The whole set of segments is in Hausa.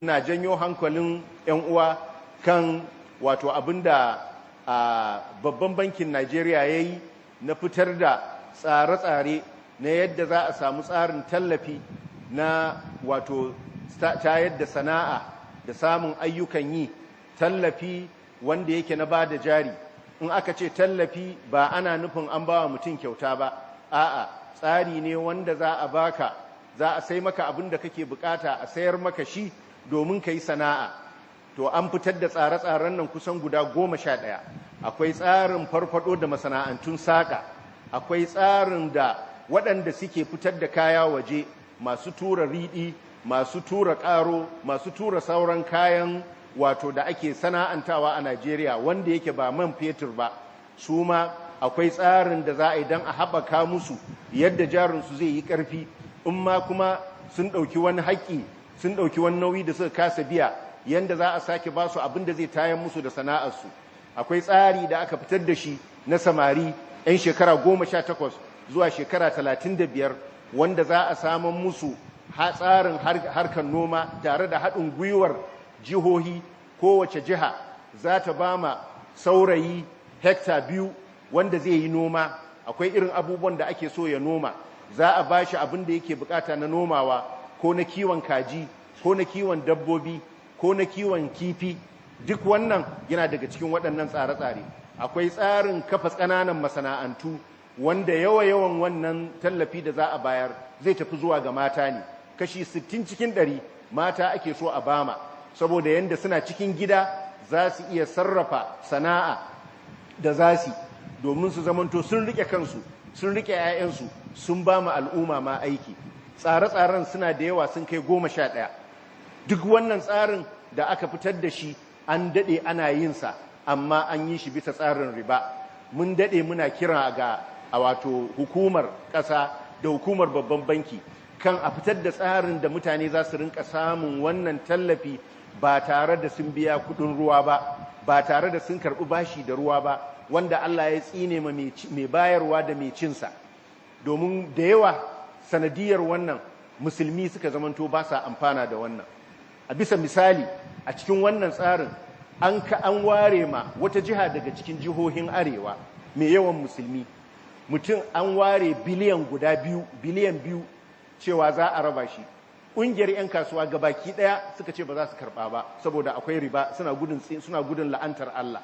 na janyo hankalin 'yan uwa kan wato abinda babban bankin Najeriya ya yi na fitar da tsare-tsare na yadda za a samu tsarin tallafi na wato ta yadda sana'a da samun ayyukan yi, tallafi wanda yake na ba da jari. In aka ce tallafi ba ana nufin an ba wa mutum kyauta ba, a'a tsari ne wanda za a baka, za a sai maka abin da kake bukata, a sayar maka shi domin ka yi sana'a. To an fitar da tsare-tsaren nan kusan guda 11. Akwai tsarin farfado da masana'antun saƙa, akwai tsarin da waɗanda suke fitar da kaya waje, masu tura riɗi, masu tura ƙaro, masu tura sauran kayan wato da ake sana'antawa a Najeriya wanda yake ba man fetur ba, su ma akwai tsarin da za a yi don a haɓaka musu yadda jarinsu zai yi ƙarfi. In ma kuma sun ɗauki wani haƙƙi, sun ɗauki wani nauyi da suka kasa biya, yadda za a sake ba su abin da zai tayar musu da sana'arsu. Akwai tsari da aka fitar da shi na samari 'yan shekara 18 zuwa shekara 35 wanda za a saman musu tsarin harkar noma tare da haɗin gwiwar jihohi. Kowace jiha za ta ba ma saurayi hekta 2 wanda zai yi noma. Akwai irin abubuwan da ake so ya noma, za a ba shi abin da yake bukata na nomawa, ko na kiwon kaji, ko na kiwon dabbobi, ko na kiwon kifi. Duk wannan yana daga cikin waɗannan tsare-tsare. Akwai tsarin kafa ƙananan masana'antu wanda yawan wannan tallafi da za a bayar zai tafi zuwa ga mata ne. Kashi 60 cikin 100 mata ake so a bama, saboda yanda suna cikin gida za su iya sarrafa sana'a da zasi domin su zamanto sun rike kansu, sun rike 'ya'yansu, sun ba mu al'umma ma aiki. Tsare-tsaren suna da yawa, sun kai 11. Duk wannan tsarin da aka fitar da shi an daɗe ana yinsa, amma an yi shi bisa tsarin riba. Mun daɗe muna kira ga wato hukumar ƙasa da hukumar babban banki kan a fitar da tsarin da mutane za su rinka samun wannan tallafi ba tare da sun biya kuɗin ruwa ba tare da sun karɓi bashi da ruwa ba, wanda Allah ya tsine ma mai bayarwa da mai cinsa. Domin da yawa sanadiyar wannan musulmi suka zamanto ba sa amfana da wannan. A bisa misali, a cikin wannan tsarin an ware ma wata jiha daga cikin jihohin arewa mai yawan musulmi, mutum an ware biliyan 2 cewa za a raba shi. Ƙungiyar 'yan kasuwa gabaki ɗaya suka ce ba za su karɓa ba saboda akwai riba, suna gudun la'antar Allah.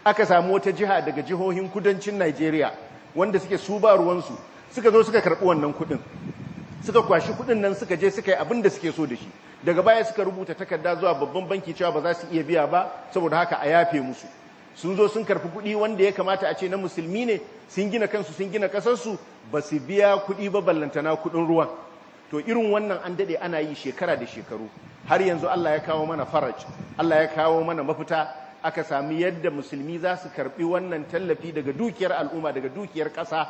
Aka samu wata jiha daga jihohin kudancin Najeriya wanda suke su ba ruwansu, suka zo suka karɓi wannan kuɗin, suka kwashi kuɗin nan suka je suka yi abin da suke so da shi. Daga baya suka rubuta takarda zuwa babban banki cewa ba za su iya biya ba, saboda haka a yafe musu. Sun zo sun karfi kuɗi wanda ya kamata a ce na musulmi ne, sun gina kansu, sun gina ƙasarsu, ba su biya kuɗi ba, ballantana kuɗin ruwan. To irin wannan an daɗe ana yi shekara da shekaru, har yanzu Allah ya kawo mana faraj, Allah ya kawo mana mafita. Aka sami yadda musulmi za su karɓi wannan tallafi daga dukiyar al'umma, daga dukiyar ƙasa,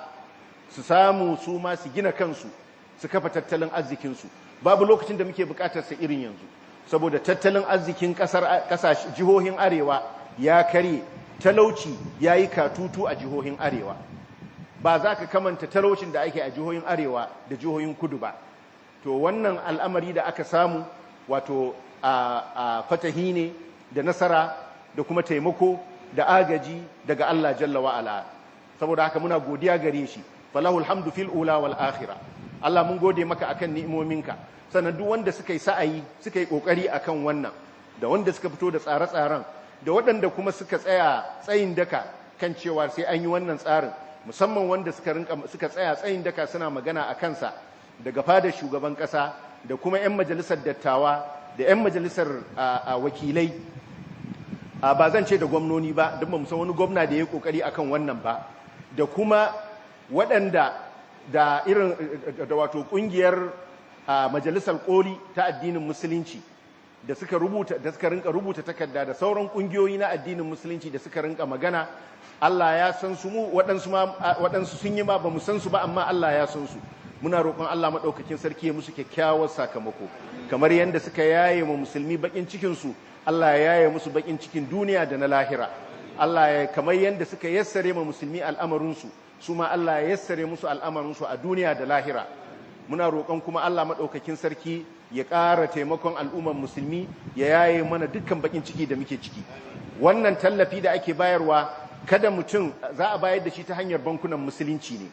su samu su ma su gina kansu, su kafa tattalin arzikinsu. Babu lokacin da muke buƙatar sa irin yanzu, saboda tattalin arzikin ƙasashe jihohin arewa ya kare, talauci ya yi katutu a jihohin arewa. Ba za ka kamanta talaucin da ake a jihohin arewa da jihohin kudu ba. To wannan al'amari da aka samu wato a fatahi ne da nasara da kuma taimako da agaji daga Allah jalla wa'ala. Saboda haka muna godiya gare shi, falahul hamdu fil ula wal akhirah. Allah mun gode maka akan ni'imominka. Sannan duk wanda suka yi sa'ayi, suka yi kokari akan wannan, da wanda suka fito da tsare-tsaren, da waɗanda kuma suka tsaya tsayin daka kan cewa sai an yi wannan tsarin, musamman wanda suka tsaya tsayin daka suna magana a kansa, daga fadar shugaban ƙasa da kuma 'yan majalisar dattawa da 'yan majalisar wakilai. Ba zan ce da gwamnoni ba, don ba mu san wani gwamna da ya yi kokari akan wannan ba, da kuma waɗanda da irin da wato ƙungiyar majalisar ƙoli ta addinin musulunci da suka rinka rubuta takarda, da sauran ƙungiyoyi na addinin musulunci da suka rinka magana. Allah ya san su, mu waɗansu sun yi ma ba mu san su ba, amma Allah ya san su. Muna roƙon Allah maɗaukakin sarki ya musu kyakkyawar sakamako, kamar yadda suka yaye ma musulmi baƙin cikinsu, Allah ya yaye musu baƙin cikin duniya da na lahira. Allah ya kamar yadda suka yassare ma musulmi al'amarinsu, su ma Allah ya yassare musu al'amarinsu a duniya da lahira. Muna roƙon kuma Allah maɗaukakin sarki ya ƙara taimakon al'ummar musulmi, ya yaye mana dukkan bakin ciki da muke ciki. Wannan tallafi da ake bayarwa, kada mutum za a bayar da shi ta hanyar bankunan musulunci ne.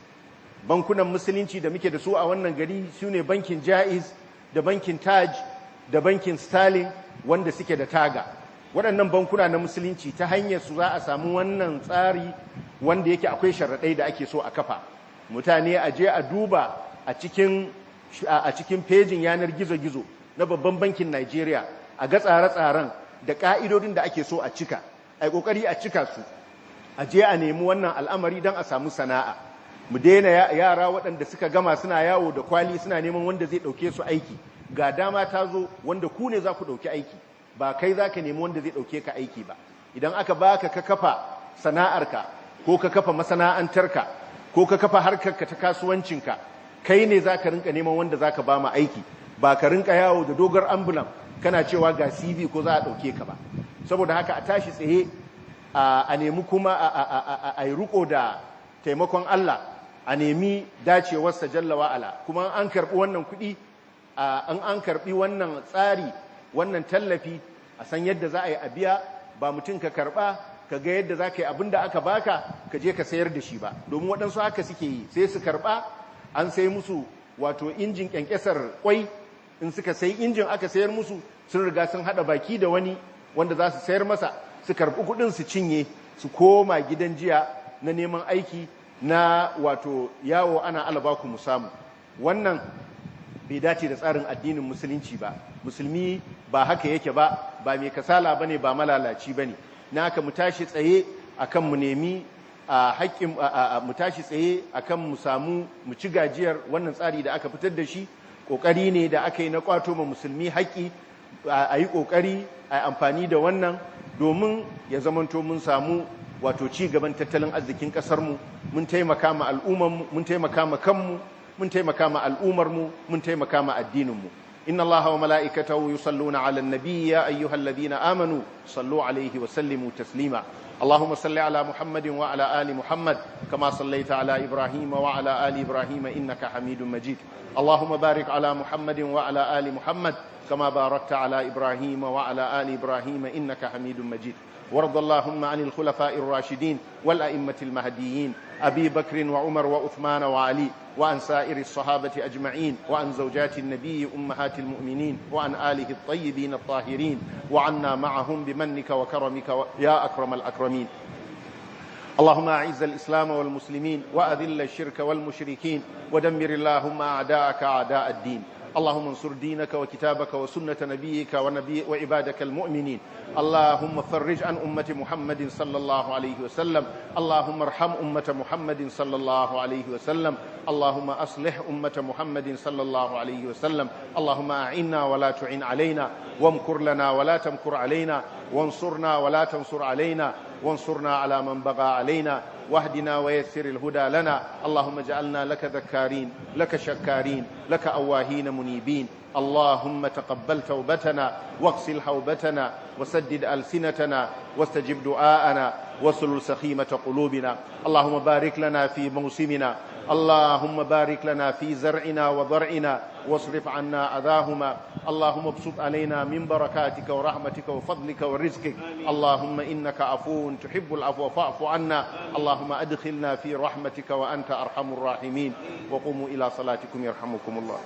Bankunan musulunci da muke da su a wannan gari su ne bankin Jaiz da bankin Taj da bankin Sterling wanda suke da taga. Waɗannan bankuna na musulunci ta hanyar su za a samu wannan tsari wanda yake akwai sharaɗai da ake so a kafa. Mutane a je a duba a cikin fejin yanar gizo-gizo na babban bankin Najeriya, a ga tsare-tsaren da ƙa'idodin da ake so a cika, a ƙoƙari a cika su, a je a nemi wannan al'amari don a samu sana'a. Mu daina yara waɗanda suka gama suna yawo da kwali suna neman wanda zai ɗauke su aiki. Ga dama ta zo wanda ku ne za ku ɗauki aiki, ba kai za ka nemi wanda zai ɗauke ka aiki ba. Idan aka baka ka kafa sana'arka ko ka kafa masana'antarka ko ka kafa harkarka ta kasuwancinka, kai ne za ka rinka neman wanda za ka ba mu aiki, ba ka rinka yawo da dogar ambulan kana cewa ga CV ko za a ɗauke ka ba. Saboda haka a tashi tsaye a nemi kuma a yi riko da taimakon Allah, a nemi dacewarsa jalla wa'ala. Kuma an karɓi wannan kuɗi, an karɓi wannan tsari, wannan tallafi, a san yadda za a yi a biya, ba mutum ka karɓa ka ga yadda za ka yi abin da aka baka ka je ka sayar da shi ba. Domin waɗansu haka suke yi, sai su karɓa, an sai musu wato injin ƙyanƙyasar ƙwai, in suka sai injin aka sayar musu, sun riga sun haɗa baki da wani wanda za su sayar masa, su karɓi kuɗin su cinye, su koma gidan jiya na neman aiki, na wato yawo ana alabaku mu samu. Wannan bai dace da tsarin addinin musulunci ba. Musulmi ba haka yake ba mai kasala bane, ba malalaci bane. Na haka mu tashi tsaye akan mu nemi haƙƙin, mu tashi tsaye akan mu samu mu ci gajiyar wannan tsari da aka fitar da shi. Ƙoƙari ne da aka yi na ƙwato ma musulmi haƙƙi, a yi ƙoƙari a amfani da wannan domin ya zamanto mun samu wato ci gaban tattalin arzikin ƙasarmu, mun taimaka ma al'ummarmu, mun taimaka ma kanmu, mun taimaka ma al'ummarmu, mun taimaka ma addininmu. inna Allaha wa mala'ikatahu yusalluna 'alan nabiy ya ayyuhalladhina amanu sallu 'alayhi wa sallimu taslima. اللهم صل على محمد وعلى آل محمد كما صليت على إبراهيم وعلى آل إبراهيم إنك حميد مجيد. اللهم بارك على محمد وعلى آل محمد كما باركت على إبراهيم وعلى آل إبراهيم إنك حميد مجيد. وارض اللهم عن الخلفاء الراشدين والأئمة المهديين أبي بكر وعمر وعثمان وعلي، وعن سائر الصحابة أجمعين، وعن زوجات النبي أمهات المؤمنين، وعن آله الطيبين الطاهرين، وعنا معهم بمنك وكرمك يا أكرم الأكرمين. اللهم أعز الإسلام والمسلمين وأذل الشرك والمشركين ودمر اللهم أعداءك أعداء الدين. اللهم انصر دينك وكتابك وسنة نبيك وعبادك المؤمنين. اللهم فرج عن أمة محمد صلى الله عليه وسلم. اللهم ارحم أمة محمد صلى الله عليه وسلم. اللهم أصلح أمة محمد صلى الله عليه وسلم. اللهم أعنا ولا تعن علينا، وامكر لنا ولا تمكر علينا، وانصرنا ولا تنصر علينا، وانصرنا على من بغى علينا، واهدنا ويسر الهدى لنا. اللهم اجعلنا لك ذكارين، لك شكارين، لك أواهين منيبين. اللهم تقبل توبتنا واغسل حوبتنا وسدد ألسنتنا واستجب دعاءنا وسلل سخيمة قلوبنا. اللهم بارك لنا في موسمنا، اللهم بارك لنا في زرعنا وضرعنا واصرف عنا أذاهما. اللهم ابسط علينا من بركاتك ورحمتك وفضلك ورزقك. اللهم إنك عفو تحب العفو فاعف عنا. اللهم أدخلنا في رحمتك وأنت أرحم الراحمين. وقوموا إلى صلاتكم يرحمكم الله.